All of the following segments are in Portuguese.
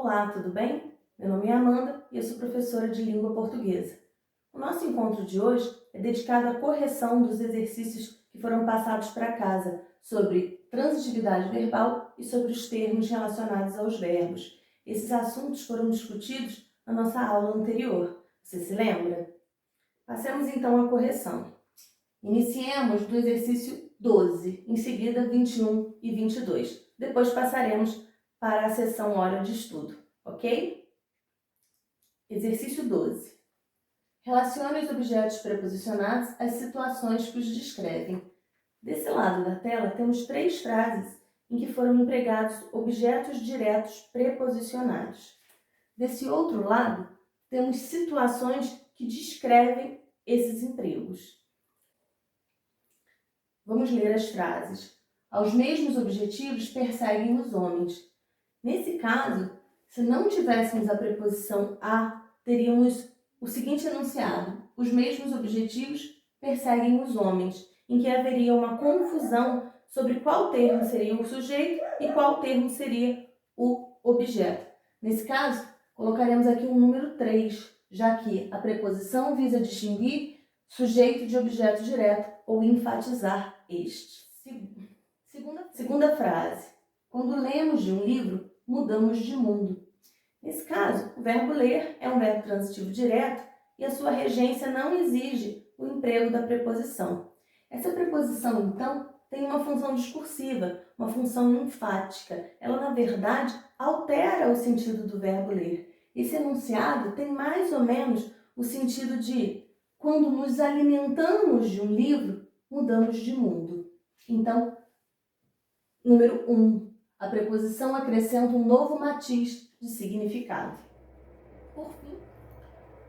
Olá, tudo bem? Meu nome é Amanda e eu sou professora de língua portuguesa. O nosso encontro de hoje é dedicado à correção dos exercícios que foram passados para casa sobre transitividade verbal e sobre os termos relacionados aos verbos. Esses assuntos foram discutidos na nossa aula anterior. Você se lembra? Passemos então à correção. Iniciemos do exercício 12, em seguida 21 e 22. Depois passaremos para a sessão hora de estudo, ok? Exercício 12. Relacione os objetos preposicionados às situações que os descrevem. Desse lado da tela temos 3 frases em que foram empregados objetos diretos preposicionados. Desse outro lado, temos situações que descrevem esses empregos. Vamos ler as frases. Aos mesmos objetivos perseguem os homens. Nesse caso, se não tivéssemos a preposição a, teríamos o seguinte enunciado: os mesmos objetivos perseguem os homens, em que haveria uma confusão sobre qual termo seria o sujeito e qual termo seria o objeto. Nesse caso, colocaremos aqui um número 3, já que a preposição visa distinguir sujeito de objeto direto ou enfatizar este. Segunda frase. Quando lemos de um livro, mudamos de mundo. Nesse caso, o verbo ler é um verbo transitivo direto e a sua regência não exige o emprego da preposição. Essa preposição, então, tem uma função discursiva, uma função enfática. Ela, na verdade, altera o sentido do verbo ler. Esse enunciado tem mais ou menos o sentido de: quando nos alimentamos de um livro, mudamos de mundo. Então, número 1. A preposição acrescenta um novo matiz de significado. Por fim,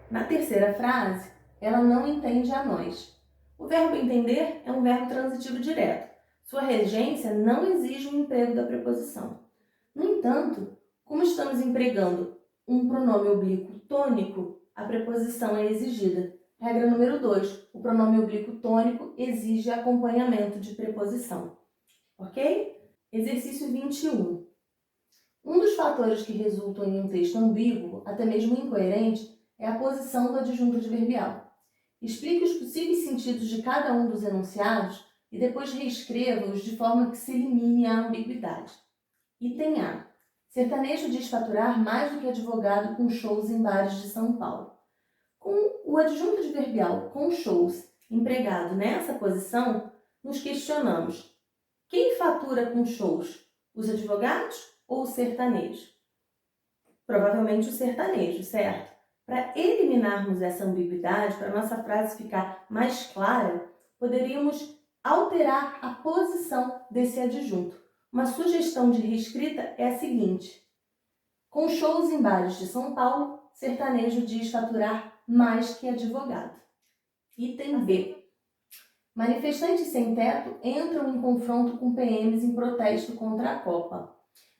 na terceira frase, ela não entende a nós. O verbo entender é um verbo transitivo direto. Sua regência não exige o emprego da preposição. No entanto, como estamos empregando um pronome oblíquo tônico, a preposição é exigida. Regra número 2. O pronome oblíquo tônico exige acompanhamento de preposição. Ok? Exercício 21. Um dos fatores que resultam em um texto ambíguo, até mesmo incoerente, é a posição do adjunto adverbial. Explique os possíveis sentidos de cada um dos enunciados e depois reescreva-os de forma que se elimine a ambiguidade. Item A. Sertanejo diz faturar mais do que advogado com shows em bares de São Paulo. Com o adjunto adverbial com shows empregado nessa posição, nos questionamos: quem fatura com shows? Os advogados ou o sertanejo? Provavelmente o sertanejo, certo? Para eliminarmos essa ambiguidade, para a nossa frase ficar mais clara, poderíamos alterar a posição desse adjunto. Uma sugestão de reescrita é a seguinte: com shows em bares de São Paulo, sertanejo diz faturar mais que advogado. Item B. Manifestantes sem teto entram em confronto com PMs em protesto contra a Copa.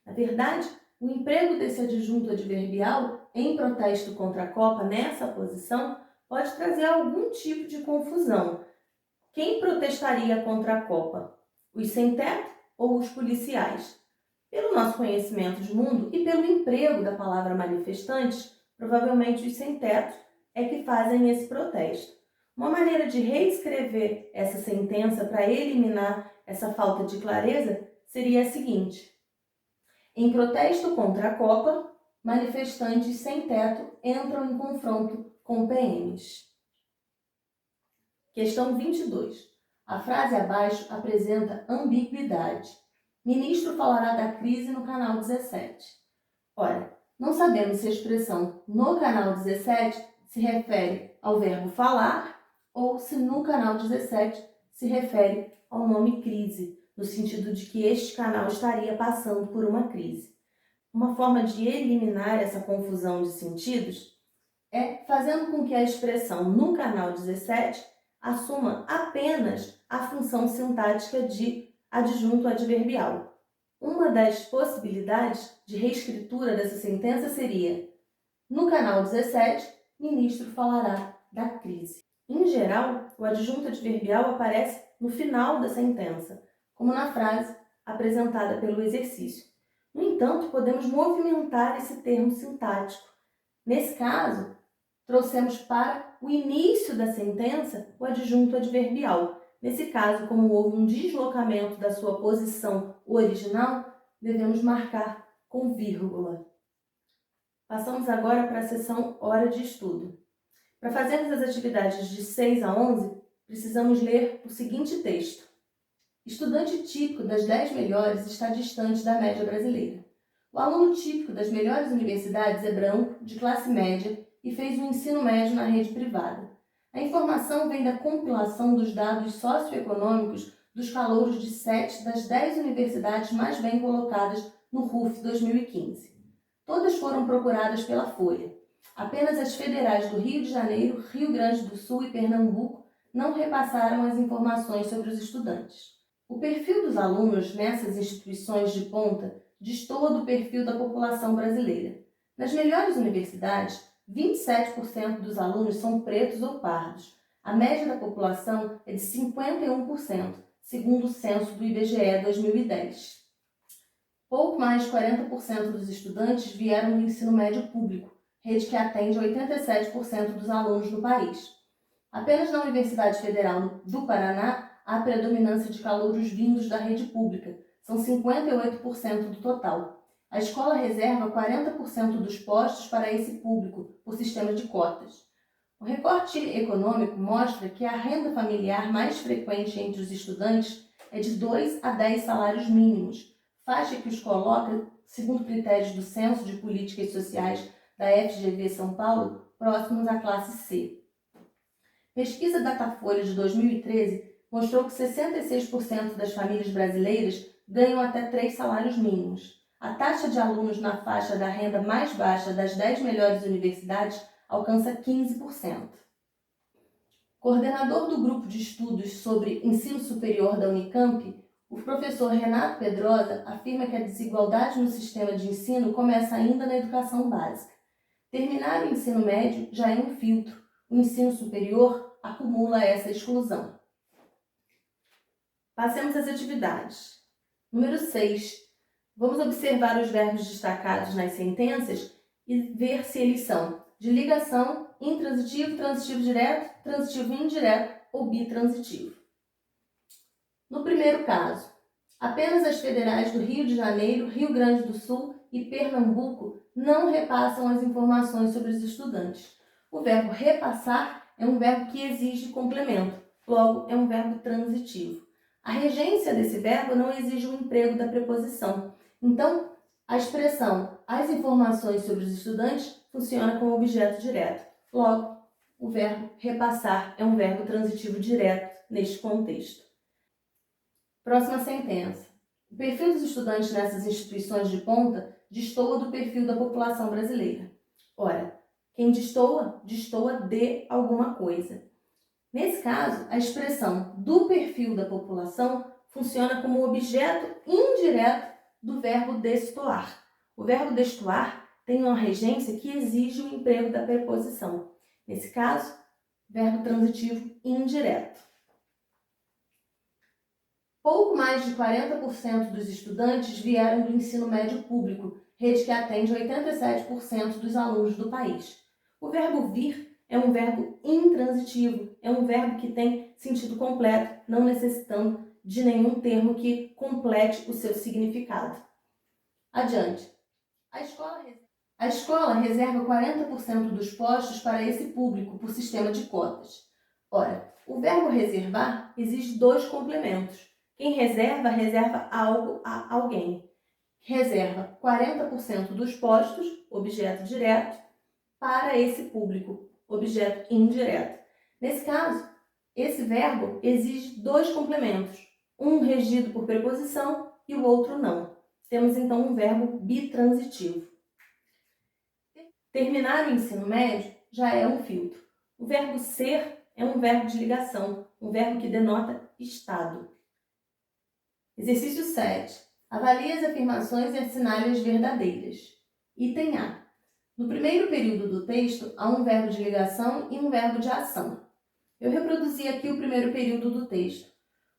Na verdade, o emprego desse adjunto adverbial em protesto contra a Copa nessa posição pode trazer algum tipo de confusão. Quem protestaria contra a Copa? Os sem teto ou os policiais? Pelo nosso conhecimento de mundo e pelo emprego da palavra manifestantes, provavelmente os sem teto é que fazem esse protesto. Uma maneira de reescrever essa sentença para eliminar essa falta de clareza seria a seguinte: em protesto contra a Copa, manifestantes sem teto entram em confronto com PMs. Questão 22. A frase abaixo apresenta ambiguidade. Ministro falará da crise no canal 17. Ora, não sabemos se a expressão no canal 17 se refere ao verbo falar ou se no canal 17 se refere ao nome crise, no sentido de que este canal estaria passando por uma crise. Uma forma de eliminar essa confusão de sentidos é fazendo com que a expressão no canal 17 assuma apenas a função sintática de adjunto adverbial. Uma das possibilidades de reescritura dessa sentença seria: no canal 17, ministro falará da crise. Em geral, o adjunto adverbial aparece no final da sentença, como na frase apresentada pelo exercício. No entanto, podemos movimentar esse termo sintático. Nesse caso, trouxemos para o início da sentença o adjunto adverbial. Nesse caso, como houve um deslocamento da sua posição original, devemos marcar com vírgula. Passamos agora para a seção hora de estudo. Para fazermos as atividades de 6 a 11, precisamos ler o seguinte texto. Estudante típico das 10 melhores está distante da média brasileira. O aluno típico das melhores universidades é branco, de classe média e fez o ensino médio na rede privada. A informação vem da compilação dos dados socioeconômicos dos calouros de 7 das 10 universidades mais bem colocadas no RUF 2015. Todas foram procuradas pela Folha. Apenas as federais do Rio de Janeiro, Rio Grande do Sul e Pernambuco não repassaram as informações sobre os estudantes. O perfil dos alunos nessas instituições de ponta destoa do perfil da população brasileira. Nas melhores universidades, 27% dos alunos são pretos ou pardos. A média da população é de 51%, segundo o censo do IBGE 2010. Pouco mais de 40% dos estudantes vieram do ensino médio público, rede que atende 87% dos alunos no país. Apenas na Universidade Federal do Paraná há predominância de calouros vindos da rede pública, são 58% do total. A escola reserva 40% dos postos para esse público, por sistema de cotas. O recorte econômico mostra que a renda familiar mais frequente entre os estudantes é de 2 a 10 salários mínimos, faixa que os coloca, segundo critérios do Censo de Políticas Sociais da FGV São Paulo, próximos à classe C. Pesquisa Datafolha de 2013 mostrou que 66% das famílias brasileiras ganham até 3 salários mínimos. A taxa de alunos na faixa da renda mais baixa das 10 melhores universidades alcança 15%. Coordenador do grupo de estudos sobre ensino superior da Unicamp, o professor Renato Pedrosa afirma que a desigualdade no sistema de ensino começa ainda na educação básica. Terminar o ensino médio já é um filtro. O ensino superior acumula essa exclusão. Passemos às atividades. Número 6. Vamos observar os verbos destacados nas sentenças e ver se eles são de ligação, intransitivo, transitivo direto, transitivo indireto ou bitransitivo. No primeiro caso, apenas as federais do Rio de Janeiro, Rio Grande do Sul e Pernambuco não repassam as informações sobre os estudantes. O verbo repassar é um verbo que exige complemento, logo é um verbo transitivo. A regência desse verbo não exige o emprego da preposição. Então, a expressão as informações sobre os estudantes funciona como objeto direto. Logo, o verbo repassar é um verbo transitivo direto neste contexto. Próxima sentença. O perfil dos estudantes nessas instituições de ponta destoa do perfil da população brasileira. Ora, quem destoa, destoa de alguma coisa. Nesse caso, a expressão do perfil da população funciona como objeto indireto do verbo destoar. O verbo destoar tem uma regência que exige o emprego da preposição. Nesse caso, verbo transitivo indireto. Pouco mais de 40% dos estudantes vieram do ensino médio público, rede que atende 87% dos alunos do país. O verbo vir é um verbo intransitivo, é um verbo que tem sentido completo, não necessitando de nenhum termo que complete o seu significado. Adiante. A escola reserva 40% dos postos para esse público por sistema de cotas. Ora, o verbo reservar exige 2 complementos. Quem reserva, reserva algo a alguém. Reserva 40% dos postos, objeto direto, para esse público, objeto indireto. Nesse caso, esse verbo exige 2 complementos, um regido por preposição e o outro não. Temos então um verbo bitransitivo. Terminar o ensino médio já é um filtro. O verbo ser é um verbo de ligação, um verbo que denota estado. Exercício 7. Avalie as afirmações e assinale-as verdadeiras. Item A. No primeiro período do texto, há um verbo de ligação e um verbo de ação. Eu reproduzi aqui o primeiro período do texto.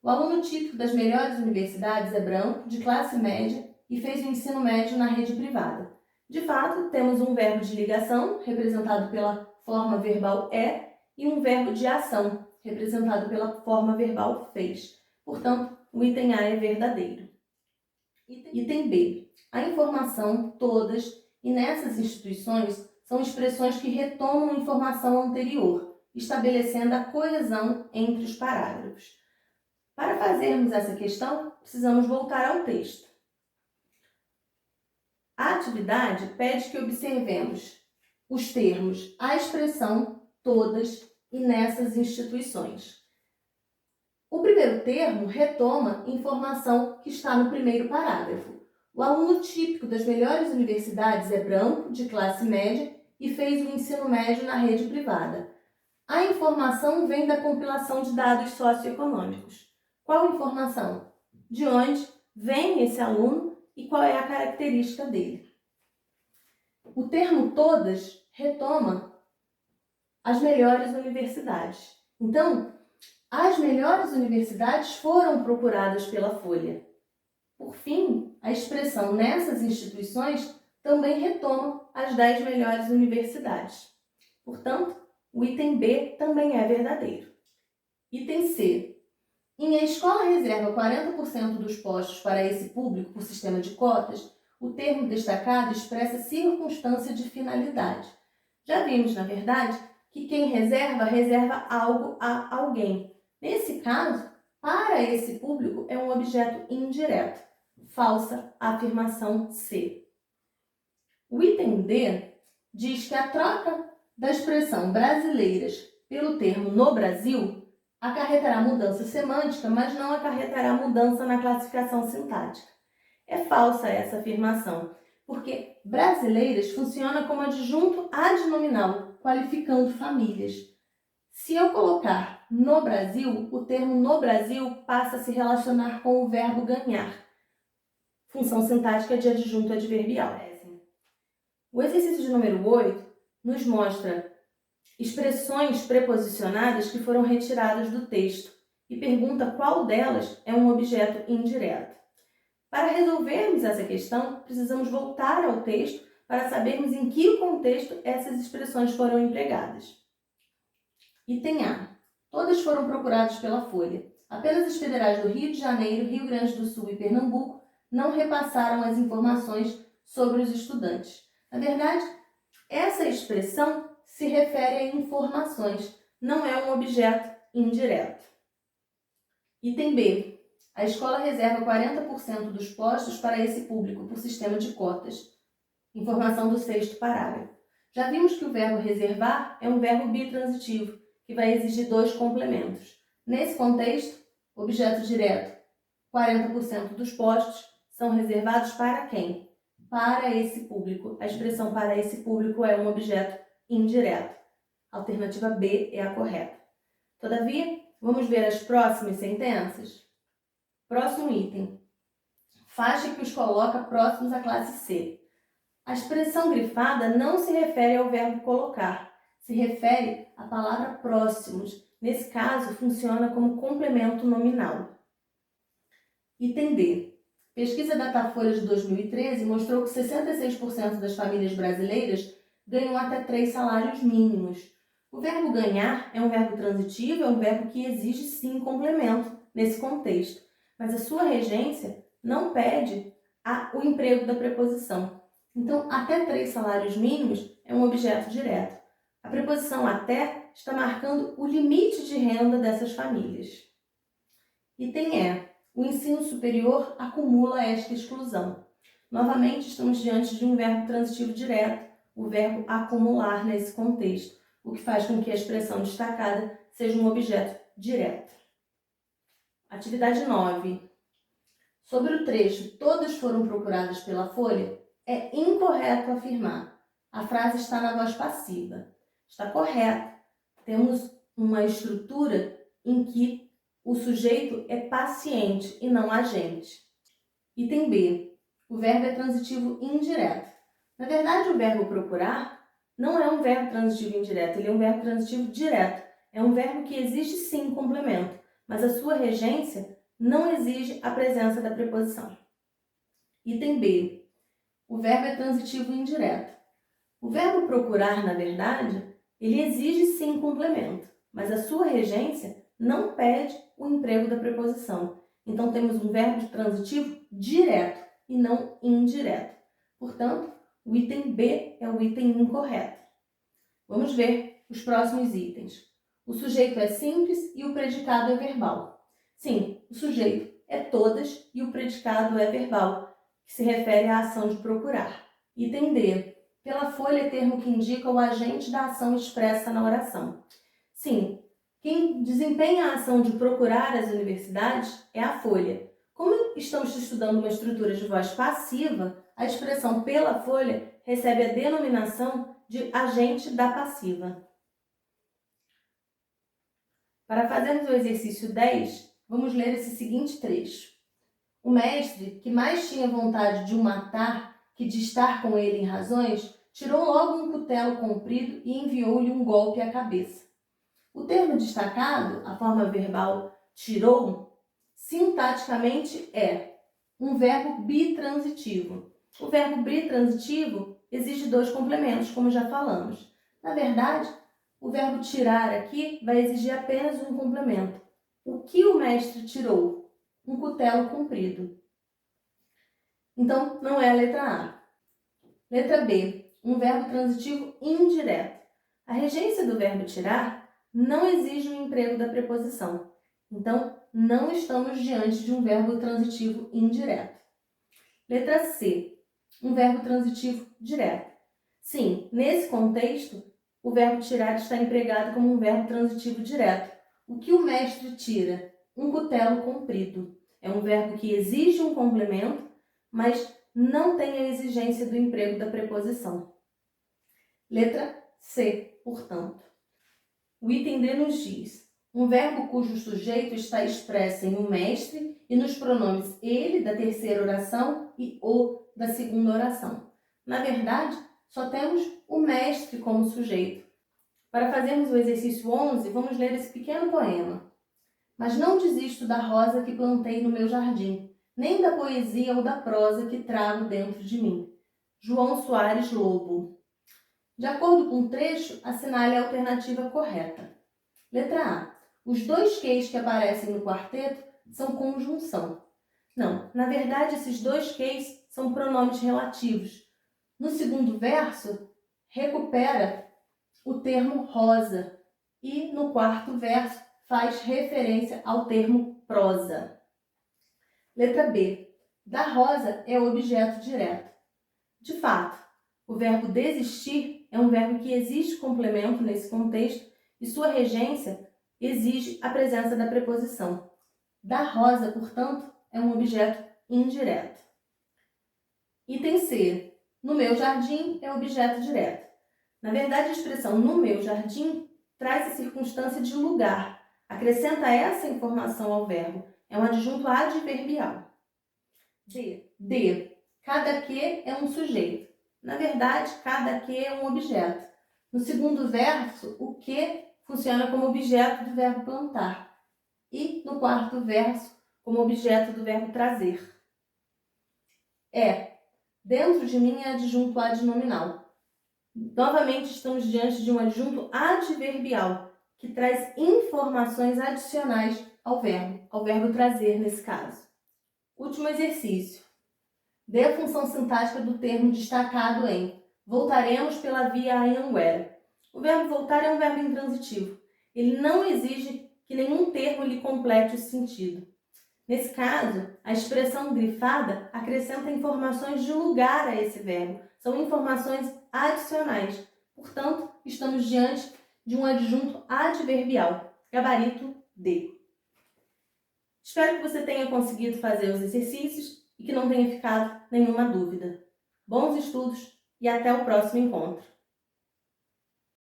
O aluno típico das melhores universidades é branco, de classe média e fez o ensino médio na rede privada. De fato, temos um verbo de ligação, representado pela forma verbal é, e um verbo de ação, representado pela forma verbal fez. Portanto, o item A é verdadeiro. Item B. A informação, todas e nessas instituições são expressões que retomam informação anterior, estabelecendo a coesão entre os parágrafos. Para fazermos essa questão, precisamos voltar ao texto. A atividade pede que observemos os termos a expressão, todas e nessas instituições. O primeiro termo retoma informação que está no primeiro parágrafo. O aluno típico das melhores universidades é branco, de classe média e fez o ensino médio na rede privada. A informação vem da compilação de dados socioeconômicos. Qual informação? De onde vem esse aluno e qual é a característica dele? O termo todas retoma as melhores universidades. Então, as melhores universidades foram procuradas pela Folha. Por fim, a expressão nessas instituições também retoma as 10 melhores universidades. Portanto, o item B também é verdadeiro. Item C. Em a escola reserva 40% dos postos para esse público por sistema de cotas, o termo destacado expressa circunstância de finalidade. Já vimos, na verdade, que quem reserva, reserva algo a alguém. Nesse caso, para esse público é um objeto indireto. Falsa afirmação C. O item D diz que a troca da expressão brasileiras pelo termo no Brasil acarretará mudança semântica, mas não acarretará mudança na classificação sintática. É falsa essa afirmação, porque brasileiras funciona como adjunto adnominal, qualificando famílias. Se eu colocar no Brasil, o termo no Brasil passa a se relacionar com o verbo ganhar, função sintática de adjunto adverbial. O exercício de número 8 nos mostra expressões preposicionadas que foram retiradas do texto e pergunta qual delas é um objeto indireto. Para resolvermos essa questão, precisamos voltar ao texto para sabermos em que contexto essas expressões foram empregadas. Item A. Todas foram procuradas pela Folha. Apenas as federais do Rio de Janeiro, Rio Grande do Sul e Pernambuco não repassaram as informações sobre os estudantes. Na verdade, essa expressão se refere a informações, não é um objeto indireto. Item B. A escola reserva 40% dos postos para esse público por sistema de cotas. Informação do 6º parágrafo. Já vimos que o verbo reservar é um verbo bitransitivo, que vai exigir 2 complementos. Nesse contexto, objeto direto, 40% dos postos são reservados para quem? Para esse público. A expressão para esse público é um objeto indireto. A alternativa B é a correta. Todavia, vamos ver as próximas sentenças? Próximo item. Faixa que os coloca próximos à classe C. A expressão grifada não se refere ao verbo colocar, se refere à palavra próximos. Nesse caso, funciona como complemento nominal. Item D. Pesquisa Datafolha de 2013 mostrou que 66% das famílias brasileiras ganham até 3 salários mínimos. O verbo ganhar é um verbo transitivo, é um verbo que exige sim complemento nesse contexto, mas a sua regência não pede o emprego da preposição. Então, até 3 salários mínimos é um objeto direto. A preposição até está marcando o limite de renda dessas famílias. Item E. O ensino superior acumula esta exclusão. Novamente, estamos diante de um verbo transitivo direto, o verbo acumular nesse contexto, o que faz com que a expressão destacada seja um objeto direto. Atividade 9. Sobre o trecho "Todas foram procuradas pela Folha", é incorreto afirmar. A frase está na voz passiva. Está correto. Temos uma estrutura em que o sujeito é paciente e não agente. Item B. O verbo é transitivo indireto. Na verdade, o verbo procurar não é um verbo transitivo indireto, ele é um verbo transitivo direto. É um verbo que exige sim complemento, mas a sua regência não exige a presença da preposição. Item B. O verbo é transitivo indireto. O verbo procurar, na verdade, ele exige sim complemento, mas a sua regência não pede o emprego da preposição. Então, temos um verbo transitivo direto e não indireto. Portanto, o item B é o item incorreto. Vamos ver os próximos itens. O sujeito é simples e o predicado é verbal. Sim, o sujeito é todas e o predicado é verbal, que se refere à ação de procurar. Item D. Pela folha é termo que indica o agente da ação expressa na oração. Sim, quem desempenha a ação de procurar as universidades é a folha. Como estamos estudando uma estrutura de voz passiva, a expressão pela folha recebe a denominação de agente da passiva. Para fazermos o exercício 10, vamos ler esse seguinte trecho. O mestre, que mais tinha vontade de o matar que de estar com ele em razões, tirou logo um cutelo comprido e enviou-lhe um golpe à cabeça. O termo destacado, a forma verbal tirou, sintaticamente é um verbo bitransitivo. O verbo bitransitivo exige dois complementos, como já falamos. Na verdade, o verbo tirar aqui vai exigir apenas um complemento. O que o mestre tirou? Um cutelo comprido. Então, não é a letra A. Letra B. Um verbo transitivo indireto. A regência do verbo tirar não exige o emprego da preposição. Então, não estamos diante de um verbo transitivo indireto. Letra C. Um verbo transitivo direto. Sim, nesse contexto, o verbo tirar está empregado como um verbo transitivo direto. O que o mestre tira? Um cutelo comprido. É um verbo que exige um complemento, mas não tem a exigência do emprego da preposição. Letra C, portanto. O item D nos diz: um verbo cujo sujeito está expresso em um mestre e nos pronomes ele da terceira oração e o da segunda oração. Na verdade, só temos o mestre como sujeito. Para fazermos o exercício 11, vamos ler esse pequeno poema. Mas não desisto da rosa que plantei no meu jardim, nem da poesia ou da prosa que trago dentro de mim. João Soares Lobo. De acordo com o trecho, assinale a alternativa correta. Letra A. Os dois queis que aparecem no quarteto são conjunção. Não, na verdade esses dois queis são pronomes relativos. No segundo verso, recupera o termo rosa e no quarto verso faz referência ao termo prosa. Letra B. Da rosa é objeto direto. De fato, o verbo desistir é um verbo que exige complemento nesse contexto e sua regência exige a presença da preposição. Da rosa, portanto, é um objeto indireto. Item C. No meu jardim é objeto direto. Na verdade, a expressão no meu jardim traz a circunstância de lugar. Acrescenta essa informação ao verbo. É um adjunto adverbial. D. Cada que é um sujeito. Na verdade, cada que é um objeto. No segundo verso, o que funciona como objeto do verbo plantar. E no quarto verso, como objeto do verbo trazer. Dentro de mim é adjunto adnominal. Novamente, estamos diante de um adjunto adverbial, que traz informações adicionais ao verbo trazer nesse caso. Último exercício. Dê a função sintática do termo destacado em voltaremos pela via Anhanguera. O verbo voltar é um verbo intransitivo. Ele não exige que nenhum termo lhe complete o sentido. Nesse caso, a expressão grifada acrescenta informações de lugar a esse verbo. São informações adicionais. Portanto, estamos diante de um adjunto adverbial. Gabarito D. Espero que você tenha conseguido fazer os exercícios e que não tenha ficado nenhuma dúvida. Bons estudos e até o próximo encontro!